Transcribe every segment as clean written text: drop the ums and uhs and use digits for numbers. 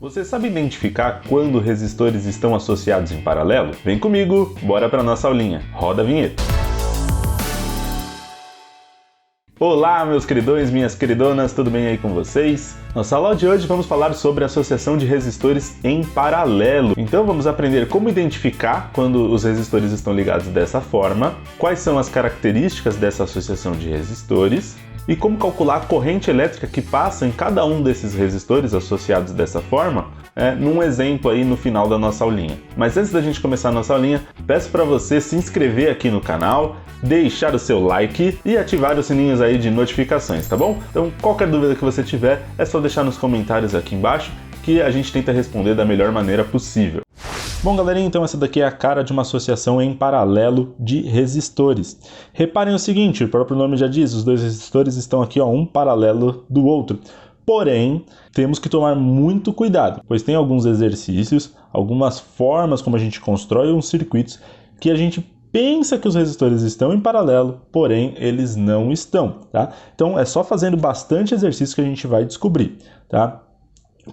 Você sabe identificar quando resistores estão associados em paralelo? Vem comigo, bora para nossa aulinha. Roda a vinheta. Olá, meus queridões, minhas queridonas, tudo bem aí com vocês? Nossa aula de hoje vamos falar sobre a associação de resistores em paralelo. Então vamos aprender como identificar quando os resistores estão ligados dessa forma, quais são as características dessa associação de resistores e como calcular a corrente elétrica que passa em cada um desses resistores associados dessa forma, num exemplo aí no final da nossa aulinha. Mas antes da gente começar a nossa aulinha, peço para você se inscrever aqui no canal, deixar o seu like e ativar os sininhos aí de notificações, tá bom? Então qualquer dúvida que você tiver é só deixar nos comentários aqui embaixo que a gente tenta responder da melhor maneira possível. Bom, galerinha, então essa daqui é a cara de uma associação em paralelo de resistores. Reparem o seguinte, o próprio nome já diz, os dois resistores estão aqui, um paralelo do outro. Porém, temos que tomar muito cuidado, pois tem alguns exercícios, algumas formas como a gente constrói uns circuitos que a gente pensa que os resistores estão em paralelo, porém eles não estão, tá? Então é só fazendo bastante exercício que a gente vai descobrir, tá?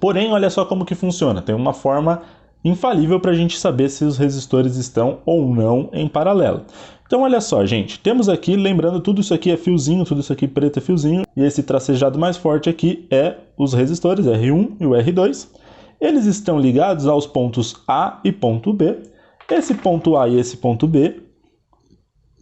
Porém, olha só como que funciona, tem uma forma infalível para a gente saber se os resistores estão ou não em paralelo. Então olha só, gente, temos aqui, lembrando, tudo isso aqui é fiozinho, tudo isso aqui preto é fiozinho, e esse tracejado mais forte aqui é os resistores, R1 e o R2. Eles estão ligados aos pontos A e ponto B. Esse ponto A e esse ponto B,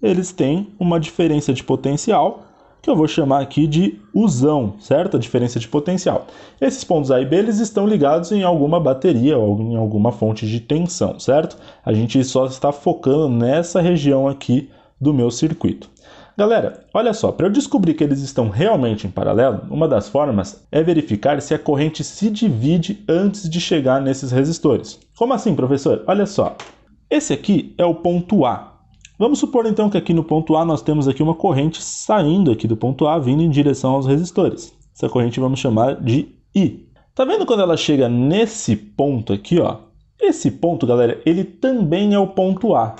eles têm uma diferença de potencial, que eu vou chamar aqui de Uzão, certo? A diferença de potencial. Esses pontos A e B, eles estão ligados em alguma bateria ou em alguma fonte de tensão, certo? A gente só está focando nessa região aqui do meu circuito. Galera, olha só, para eu descobrir que eles estão realmente em paralelo, uma das formas é verificar se a corrente se divide antes de chegar nesses resistores. Como assim, professor? Olha só, esse aqui é o ponto A. Vamos supor então que aqui no ponto A nós temos aqui uma corrente saindo aqui do ponto A, vindo em direção aos resistores. Essa corrente vamos chamar de I. Tá vendo quando ela chega nesse ponto aqui, ó? Esse ponto, galera, ele também é o ponto A.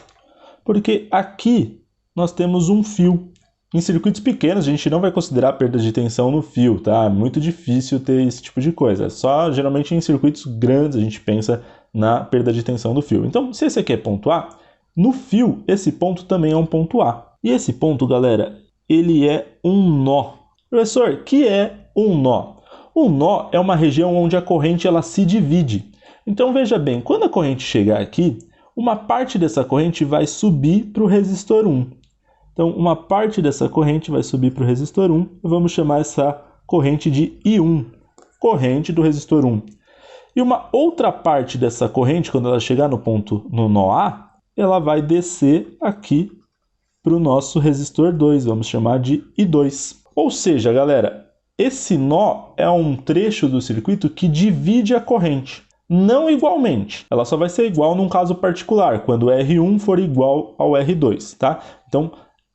Porque aqui nós temos um fio. Em circuitos pequenos a gente não vai considerar perda de tensão no fio, tá? É muito difícil ter esse tipo de coisa. Só geralmente em circuitos grandes a gente pensa na perda de tensão do fio. Então, se esse aqui é ponto A, no fio, esse ponto também é um ponto A. E esse ponto, galera, ele é um nó. Professor, o que é um nó? Um nó é uma região onde a corrente ela se divide. Então, veja bem, quando a corrente chegar aqui, uma parte dessa corrente vai subir para o resistor 1. Então, uma parte dessa corrente vai subir para o resistor 1. Vamos chamar essa corrente de I1, corrente do resistor 1. E uma outra parte dessa corrente, quando ela chegar no nó A, ela vai descer aqui para o nosso resistor 2, vamos chamar de I2. Ou seja, galera, esse nó é um trecho do circuito que divide a corrente, não igualmente. Ela só vai ser igual num caso particular, quando o R1 for igual ao R2, tá? Então,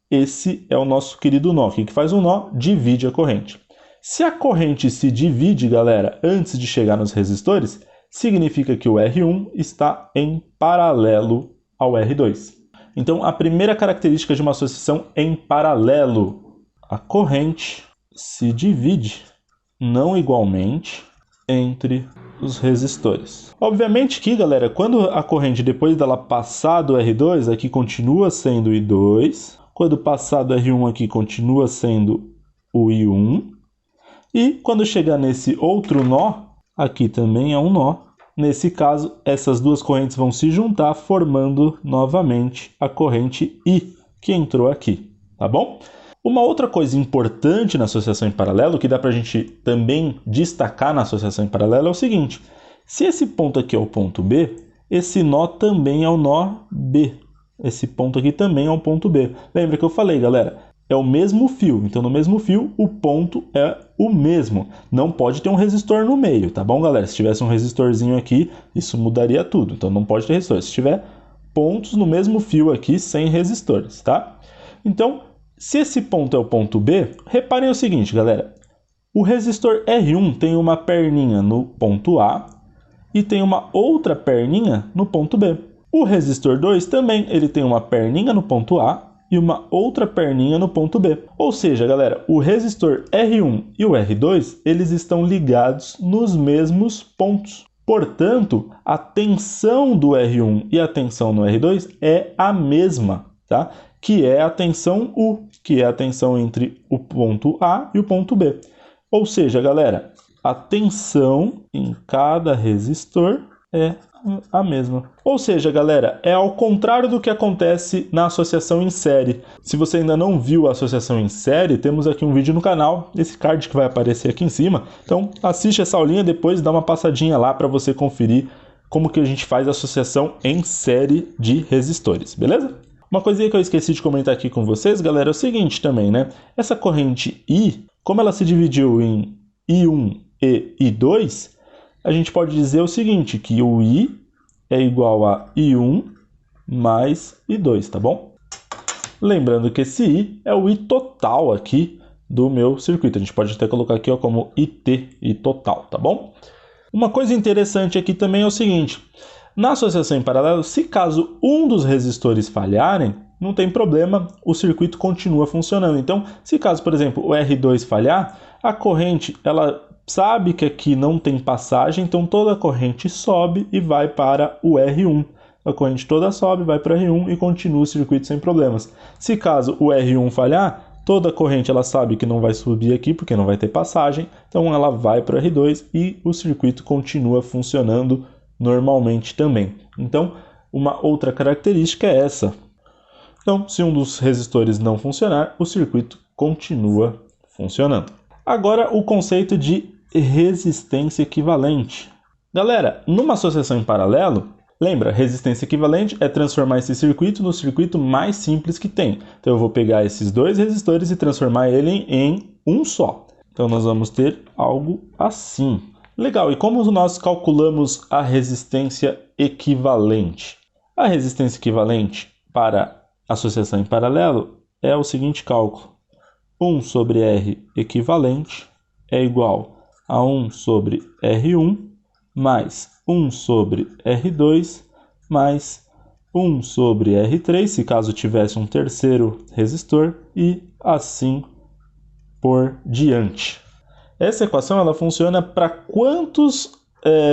esse é o nosso querido nó. O que faz um nó? Divide a corrente. Se a corrente se divide, galera, antes de chegar nos resistores, significa que o R1 está em paralelo ao R2. Então, a primeira característica de uma associação em paralelo, a corrente se divide não igualmente entre os resistores. Obviamente que, galera, quando a corrente, depois dela passar do R2, aqui continua sendo o I2, quando passar do R1 aqui continua sendo o I1, e quando chegar nesse outro nó, aqui também é um nó. Nesse caso, essas duas correntes vão se juntar, formando novamente a corrente I, que entrou aqui, tá bom? Uma outra coisa importante na associação em paralelo, que dá para a gente também destacar na associação em paralelo, é o seguinte. Se esse ponto aqui é o ponto B, esse nó também é o nó B. Esse ponto aqui também é o ponto B. Lembra que eu falei, galera? É o mesmo fio, então no mesmo fio o ponto é o mesmo. Não pode ter um resistor no meio, tá bom, galera? Se tivesse um resistorzinho aqui, isso mudaria tudo. Então não pode ter resistor. Se tiver pontos no mesmo fio aqui, sem resistores, tá? Então, se esse ponto é o ponto B, reparem o seguinte, galera. O resistor R1 tem uma perninha no ponto A e tem uma outra perninha no ponto B. O resistor 2 também, ele tem uma perninha no ponto A e uma outra perninha no ponto B. Ou seja, galera, o resistor R1 e o R2, eles estão ligados nos mesmos pontos. Portanto, a tensão do R1 e a tensão no R2 é a mesma, tá? Que é a tensão U, que é a tensão entre o ponto A e o ponto B. Ou seja, galera, a tensão em cada resistor é a mesma. Ou seja, galera, é ao contrário do que acontece na associação em série. Se você ainda não viu a associação em série, temos aqui um vídeo no canal, esse card que vai aparecer aqui em cima. Então, assiste essa aulinha depois, dá uma passadinha lá para você conferir como que a gente faz a associação em série de resistores, beleza? Uma coisinha que eu esqueci de comentar aqui com vocês, galera, é o seguinte também, né? Essa corrente I, como ela se dividiu em I1 e I2, a gente pode dizer o seguinte, que o I é igual a I1 mais I2, tá bom? Lembrando que esse I é o I total aqui do meu circuito. A gente pode até colocar aqui ó, como IT, I total, tá bom? Uma coisa interessante aqui também é o seguinte, na associação em paralelo, se caso um dos resistores falharem, não tem problema, o circuito continua funcionando. Então, se caso, por exemplo, o R2 falhar, a corrente, ela sabe que aqui não tem passagem, então toda a corrente sobe e vai para o R1. A corrente toda sobe, vai para o R1 e continua o circuito sem problemas. Se caso o R1 falhar, toda a corrente ela sabe que não vai subir aqui porque não vai ter passagem, então ela vai para o R2 e o circuito continua funcionando normalmente também. Então, uma outra característica é essa. Então, se um dos resistores não funcionar, o circuito continua funcionando. Agora, o conceito de resistência equivalente. Galera, numa associação em paralelo, lembra, resistência equivalente é transformar esse circuito no circuito mais simples que tem. Então eu vou pegar esses dois resistores e transformar ele em um só. Então nós vamos ter algo assim. Legal, e como nós calculamos a resistência equivalente? A resistência equivalente para associação em paralelo é o seguinte cálculo. 1 sobre R equivalente é igual a 1 sobre R1 mais 1 sobre R2 mais 1 sobre R3, se caso tivesse um terceiro resistor, e assim por diante. Essa equação ela funciona para quantos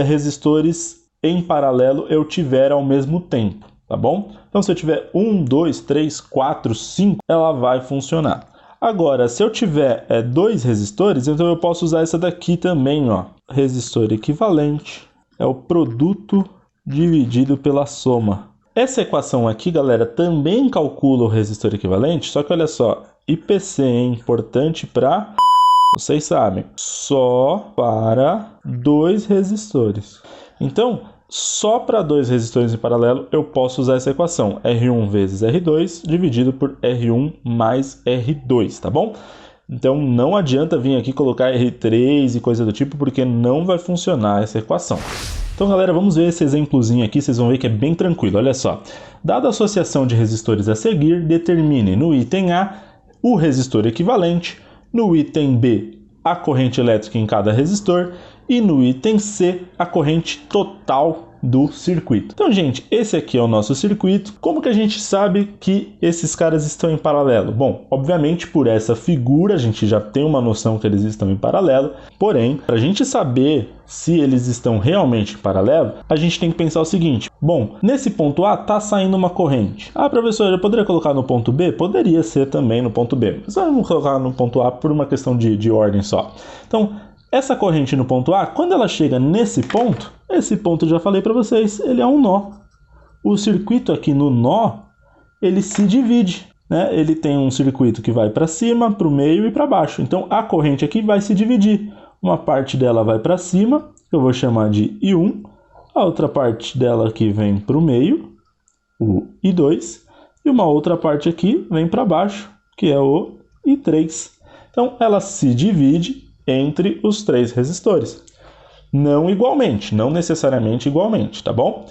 resistores em paralelo eu tiver ao mesmo tempo, tá bom? Então se eu tiver 1, 2, 3, 4, 5, ela vai funcionar. Agora, se eu tiver dois resistores, então eu posso usar essa daqui também, ó. Resistor equivalente é o produto dividido pela soma. Essa equação aqui, galera, também calcula o resistor equivalente, só que olha só, IPC é importante para, vocês sabem, só para dois resistores. Então, só para dois resistores em paralelo eu posso usar essa equação, R1 vezes R2 dividido por R1 mais R2, tá bom? Então não adianta vir aqui colocar R3 e coisa do tipo, porque não vai funcionar essa equação. Então galera, vamos ver esse exemplozinho aqui, vocês vão ver que é bem tranquilo, olha só. Dada a associação de resistores a seguir, determine no item A o resistor equivalente, no item B a corrente elétrica em cada resistor e no item C a corrente total do circuito. Então, gente, esse aqui é o nosso circuito. Como que a gente sabe que esses caras estão em paralelo? Bom, obviamente por essa figura a gente já tem uma noção que eles estão em paralelo, porém, para a gente saber se eles estão realmente em paralelo, a gente tem que pensar o seguinte, bom, nesse ponto A está saindo uma corrente. Ah, professor, eu poderia colocar no ponto B? Poderia ser também no ponto B, mas vamos colocar no ponto A por uma questão de ordem só. Então, essa corrente no ponto A, quando ela chega nesse ponto, esse ponto, já falei para vocês, ele é um nó. O circuito aqui no nó, ele se divide, né? Ele tem um circuito que vai para cima, para o meio e para baixo. Então, a corrente aqui vai se dividir. Uma parte dela vai para cima, que eu vou chamar de I1. A outra parte dela aqui vem para o meio, o I2. E uma outra parte aqui vem para baixo, que é o I3. Então, ela se divide entre os três resistores. Não igualmente, não necessariamente igualmente, tá bom?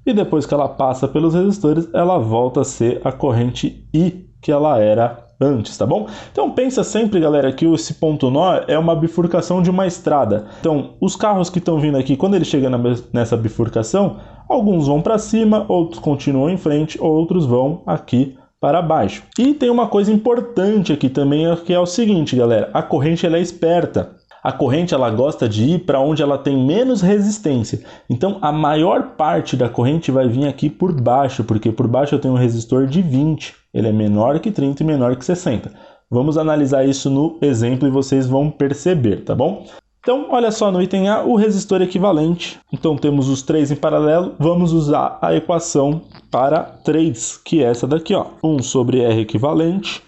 E depois que ela passa pelos resistores, ela volta a ser a corrente I que ela era antes, tá bom? Então pensa sempre, galera, que esse ponto nó é uma bifurcação de uma estrada. Então, os carros que estão vindo aqui, quando eles chegam nessa bifurcação, alguns vão para cima, outros continuam em frente, outros vão aqui para baixo. E tem uma coisa importante aqui também, que é o seguinte, galera, a corrente ela é esperta. A corrente ela gosta de ir para onde ela tem menos resistência. Então a maior parte da corrente vai vir aqui por baixo, porque por baixo eu tenho um resistor de 20. Ele é menor que 30 e menor que 60. Vamos analisar isso no exemplo e vocês vão perceber, tá bom? Então, olha só, no item A, o resistor equivalente. Então, temos os 3 em paralelo. Vamos usar a equação para 3, que é essa daqui, ó. 1 sobre R equivalente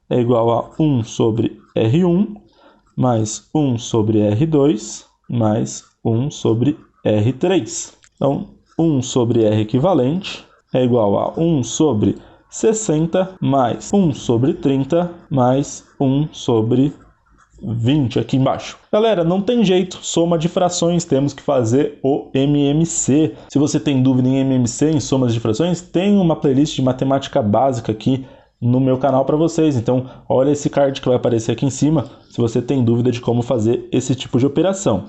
é igual a 1 sobre R1 mais 1 sobre R2 mais 1 sobre R3. Então, 1 sobre R equivalente é igual a 1 sobre 60 mais 1 sobre 30 mais 1 sobre 20 aqui embaixo. Galera, não tem jeito, soma de frações, temos que fazer o MMC. Se você tem dúvida em MMC, em somas de frações, tem uma playlist de matemática básica aqui no meu canal para vocês. Então, olha esse card que vai aparecer aqui em cima, se você tem dúvida de como fazer esse tipo de operação.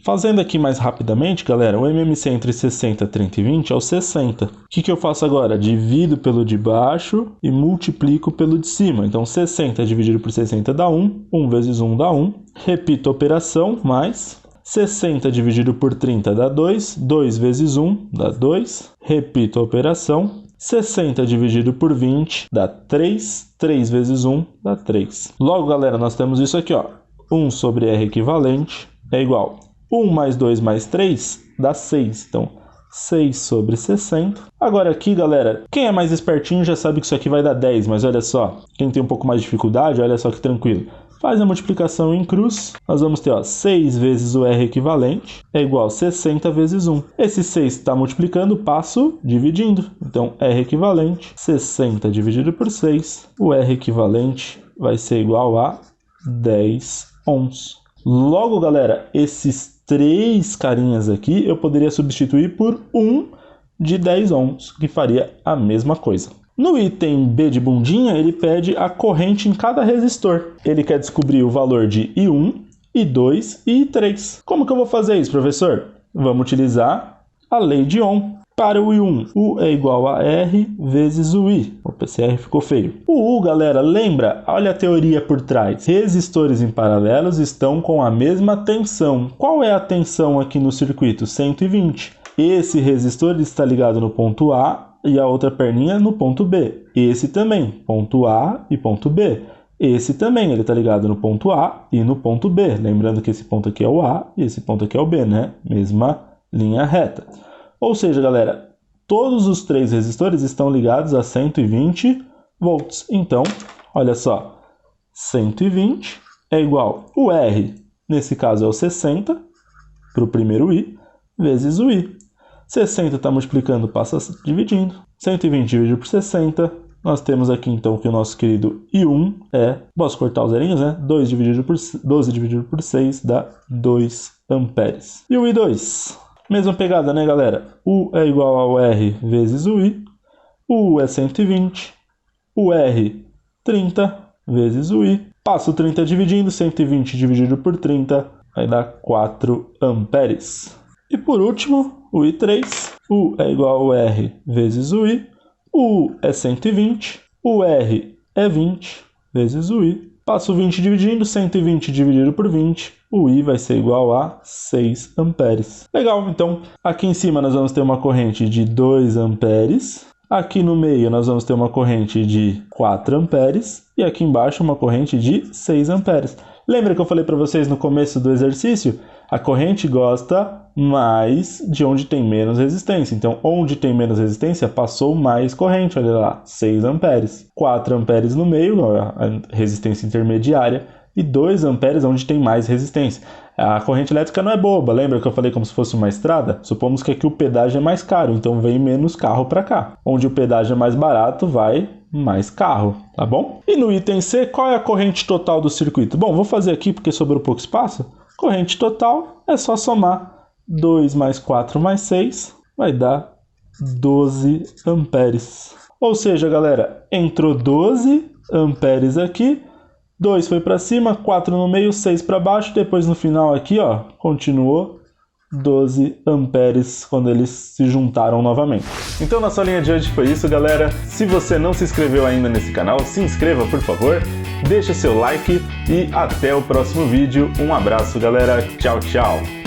Fazendo aqui mais rapidamente, galera, o MMC entre 60, 30 e 20 é o 60. O que eu faço agora? Divido pelo de baixo e multiplico pelo de cima. Então, 60 dividido por 60 dá 1. 1 vezes 1 dá 1. Repito a operação, mais 60 dividido por 30 dá 2. 2 vezes 1 dá 2. Repito a operação. 60 dividido por 20 dá 3. 3 vezes 1 dá 3. Logo, galera, nós temos isso aqui, ó. 1 sobre R equivalente é igual a 1 mais 2 mais 3 dá 6. Então, 6 sobre 60. Agora aqui, galera, quem é mais espertinho já sabe que isso aqui vai dar 10. Mas olha só, quem tem um pouco mais de dificuldade, olha só que tranquilo. Faz a multiplicação em cruz. Nós vamos ter, ó, 6 vezes o R equivalente é igual a 60 vezes 1. Esse 6 está multiplicando, passo dividindo. Então, R equivalente, 60 dividido por 6. O R equivalente vai ser igual a 10 ohms. Logo, galera, esses 3 carinhas aqui eu poderia substituir por 1 de 10 ohms, que faria a mesma coisa. No item B de bundinha, ele pede a corrente em cada resistor. Ele quer descobrir o valor de I1, I2 e I3. Como que eu vou fazer isso, professor? Vamos utilizar a lei de Ohm. Para o I1, U é igual a R vezes o I. Opa, esse R ficou feio. O U, galera, lembra? Olha a teoria por trás. Resistores em paralelos estão com a mesma tensão. Qual é a tensão aqui no circuito? 120. Esse resistor está ligado no ponto A e a outra perninha no ponto B. Esse também, ponto A e ponto B. Esse também, ele está ligado no ponto A e no ponto B. Lembrando que esse ponto aqui é o A e esse ponto aqui é o B, né? Mesma linha reta. Ou seja, galera, todos os 3 resistores estão ligados a 120 volts. Então, olha só, 120 é igual o R, nesse caso é o 60, para o primeiro I, vezes o I. 60 está multiplicando, passa dividindo. 120 dividido por 60, nós temos aqui então que o nosso querido I1 é, posso cortar os zerinhos, né? 12 dividido por 6 dá 2 amperes. E o I2? Mesma pegada, né, galera? U é igual ao R vezes o I. O U é 120. O R, 30 vezes o I. Passo 30 dividindo. 120 dividido por 30 vai dar 4 amperes. E por último, o I3. U é igual ao R vezes o I. O U é 120. O R é 20 vezes o I. Passo 20 dividindo. 120 dividido por 20. O I vai ser igual a 6 amperes. Legal, então aqui em cima nós vamos ter uma corrente de 2 amperes. Aqui no meio nós vamos ter uma corrente de 4 amperes. E aqui embaixo uma corrente de 6 amperes. Lembra que eu falei para vocês no começo do exercício? A corrente gosta mais de onde tem menos resistência. Então, onde tem menos resistência, passou mais corrente. Olha lá, 6 amperes. 4 amperes no meio, a resistência intermediária. E 2 amperes onde tem mais resistência. A corrente elétrica não é boba, lembra que eu falei como se fosse uma estrada? Supomos que aqui o pedágio é mais caro, então vem menos carro para cá. Onde o pedágio é mais barato, vai mais carro, tá bom? E no item C, qual é a corrente total do circuito? Bom, vou fazer aqui porque sobrou pouco espaço. Corrente total é só somar 2 mais 4 mais 6, vai dar 12 amperes. Ou seja, galera, entrou 12 amperes aqui, 2 foi para cima, 4 no meio, 6 para baixo, depois no final aqui, ó, continuou 12 amperes quando eles se juntaram novamente. Então nossa linha de hoje foi isso, galera. Se você não se inscreveu ainda nesse canal, se inscreva, por favor. deixa seu like e até o próximo vídeo. Um abraço, galera. Tchau, tchau.